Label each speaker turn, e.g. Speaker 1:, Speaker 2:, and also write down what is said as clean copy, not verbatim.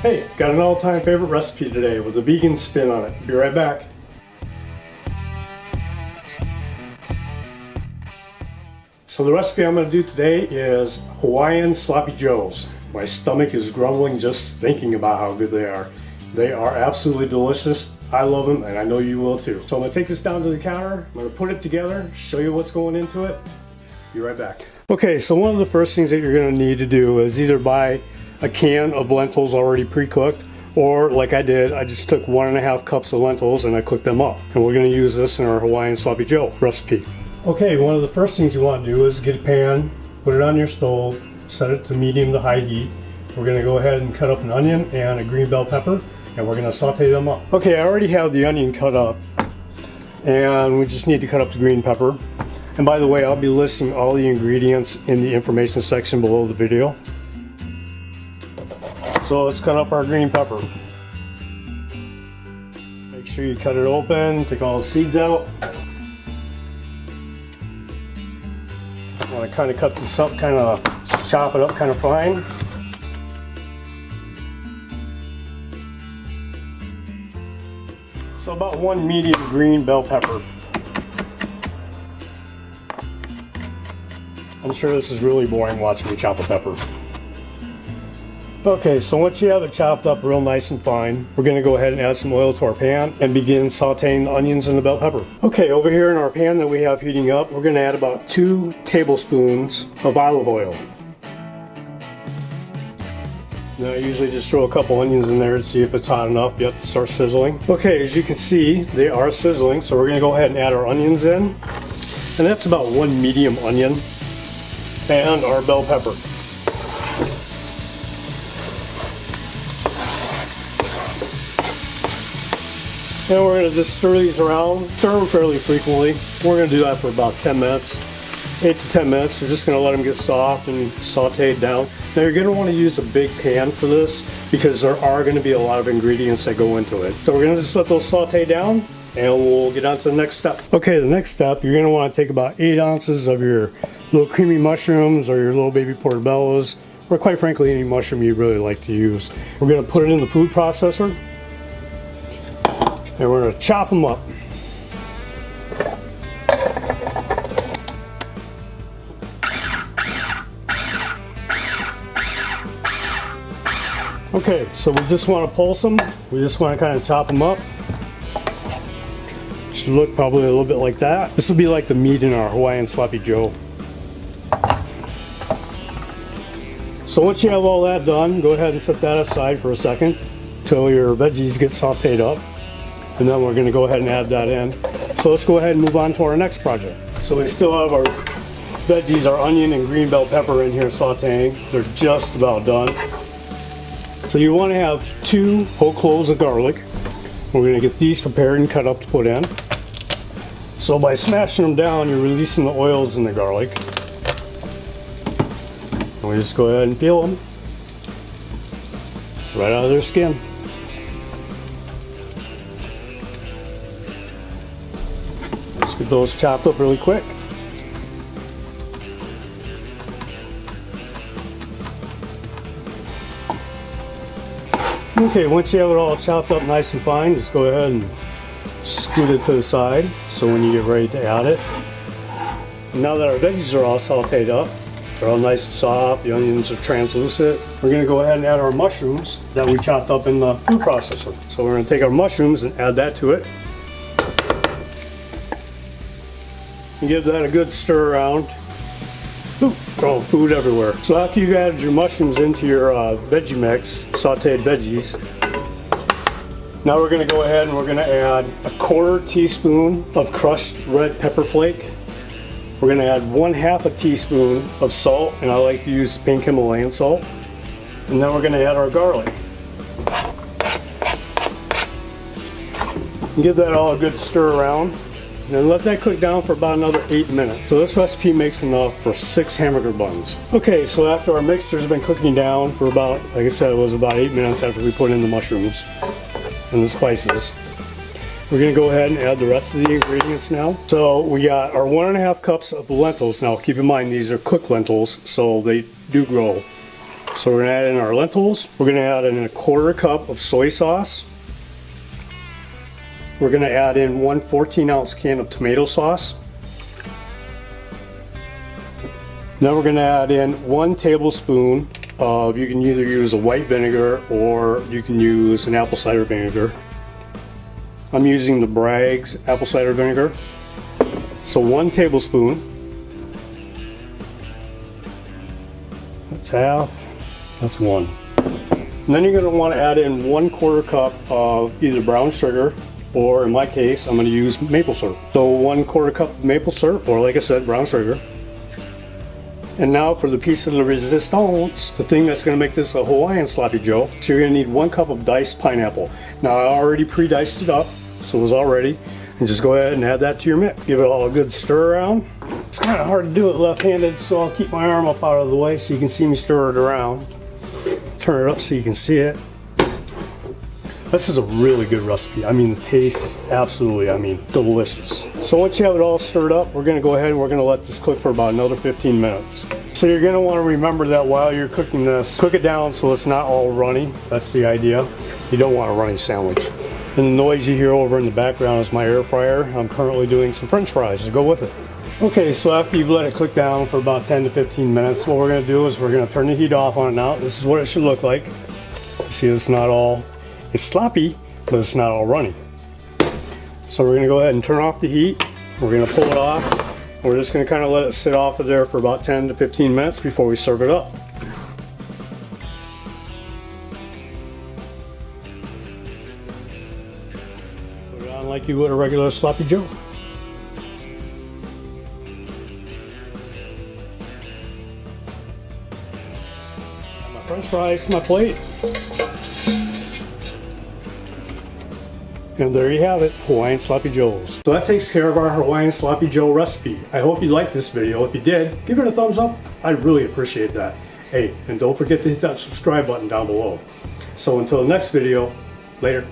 Speaker 1: Hey, got an all-time favorite recipe today with a vegan spin on it. Be right back. So the recipe I'm going to do today is Hawaiian Sloppy Joes. My stomach is grumbling just thinking about how good they are. They are absolutely delicious. I love them and I know you will too. So I'm going to take this down to the counter. I'm going to put it together, show you what's going into it. Be right back. Okay, so one of the first things that you're going to need to do is either buy a can of lentils already pre-cooked, or like I did, I just took 1.5 cups of lentils and I cooked them up. And we're going to use this in our Hawaiian Sloppy Joe recipe. Okay, one of the first things you want to do is get a pan, put it on your stove, set it to medium to high heat. We're going to go ahead and cut up an onion and a green bell pepper, and we're going to saute them up. Okay, I already have the onion cut up, and we just need to cut up the green pepper. And by the way, I'll be listing all the ingredients in the information section below the video. So let's cut up our green pepper. Make sure you cut it open, take all the seeds out. I want to kind of cut this up, kind of chop it up kind of fine. So about 1 medium green bell pepper. I'm sure this is really boring watching me chop a pepper. Okay, so once you have it chopped up real nice and fine, we're going to go ahead and add some oil to our pan and begin sauteing the onions and the bell pepper. Okay, over here in our pan that we have heating up, we're going to add about 2 tablespoons of olive oil. Now I usually just throw a couple onions in there to see if it's hot enough yet to start sizzling. Okay, as you can see, they are sizzling, so we're going to go ahead and add our onions in. And that's about 1 medium onion and our bell pepper. And we're going to just stir these around, stir them fairly frequently. We're going to do that for about 10 minutes, 8 to 10 minutes. We're just going to let them get soft and sauteed down. Now you're going to want to use a big pan for this because there are going to be a lot of ingredients that go into it. So we're going to just let those saute down and we'll get on to the next step. Okay, the next step, you're going to want to take about 8 ounces of your little creamy mushrooms or your little baby portobellos, or quite frankly any mushroom you really like to use. We're going to put it in the food processor. And we're going to chop them up. Okay, so we just want to pulse them. We just want to kind of chop them up. Should look probably a little bit like that. This will be like the meat in our Hawaiian Sloppy Joe. So once you have all that done, go ahead and set that aside for a second until your veggies get sauteed up. And then we're going to go ahead and add that in. So let's go ahead and move on to our next project. So we still have our veggies, our onion and green bell pepper in here sauteing. They're just about done. So you want to have 2 whole cloves of garlic. We're going to get these prepared and cut up to put in. So by smashing them down, you're releasing the oils in the garlic. And we just go ahead and peel them right out of their skin. Let's get those chopped up really quick. Okay, once you have it all chopped up nice and fine, just go ahead and scoot it to the side so when you get ready to add it. And now that our veggies are all sauteed up, they're all nice and soft, the onions are translucent, we're going to go ahead and add our mushrooms that we chopped up in the food processor. So we're going to take our mushrooms and add that to it. And give that a good stir around. Ooh, throwing food everywhere. So after you've added your mushrooms into your veggie mix, sauteed veggies, now we're going to go ahead and we're going to add 1/4 teaspoon of crushed red pepper flake. We're going to add 1/2 teaspoon of salt, and I like to use pink Himalayan salt. And then we're going to add our garlic. And give that all a good stir around. And then let that cook down for about another 8 minutes. So this recipe makes enough for 6 hamburger buns. Okay, so after our mixture's been cooking down for about, like I said, it was about 8 minutes after we put in the mushrooms and the spices. We're going to go ahead and add the rest of the ingredients now. So we got our 1.5 cups of lentils. Now keep in mind these are cooked lentils, so they do grow. So we're gonna add in our lentils. We're gonna add in a 1/4 cup of soy sauce. We're gonna add in 1 14-ounce can of tomato sauce. Now we're gonna add in 1 tablespoon of, you can either use a white vinegar or you can use an apple cider vinegar. I'm using the Bragg's apple cider vinegar. So 1 tablespoon. That's half. That's 1. And then you're going to want to add in 1/4 cup of either brown sugar, or in my case, I'm going to use maple syrup. So 1/4 cup of maple syrup, or like I said, brown sugar. And now for the piece of the resistance, the thing that's going to make this a Hawaiian Sloppy Joe. So you're going to need 1 cup of diced pineapple. Now I already pre-diced it up, so it was all ready. And just go ahead and add that to your mix. Give it all a good stir around. It's kind of hard to do it left-handed, so I'll keep my arm up out of the way so you can see me stir it around. Turn it up so you can see it. This is a really good recipe. I mean, the taste is absolutely, delicious. So once you have it all stirred up, we're gonna go ahead and we're gonna let this cook for about another 15 minutes. So you're gonna wanna remember that while you're cooking this, cook it down so it's not all runny. That's the idea. You don't want a runny sandwich. And the noise you hear over in the background is my air fryer. I'm currently doing some French fries to go with it. Okay, so after you've let it cook down for about 10 to 15 minutes, what we're gonna do is we're gonna turn the heat off on it now. This is what it should look like. You see, it's not all, it's sloppy, but it's not all runny. So we're gonna go ahead and turn off the heat. We're gonna pull it off. And we're just gonna kind of let it sit off of there for about 10 to 15 minutes before we serve it up. Put it on like you would a regular Sloppy Joe. Got my French fries to my plate. And there you have it, Hawaiian Sloppy Joes. So that takes care of our Hawaiian Sloppy Joe recipe. I hope you liked this video. If you did, give it a thumbs up. I'd really appreciate that. Hey, and don't forget to hit that subscribe button down below. So until the next video, later.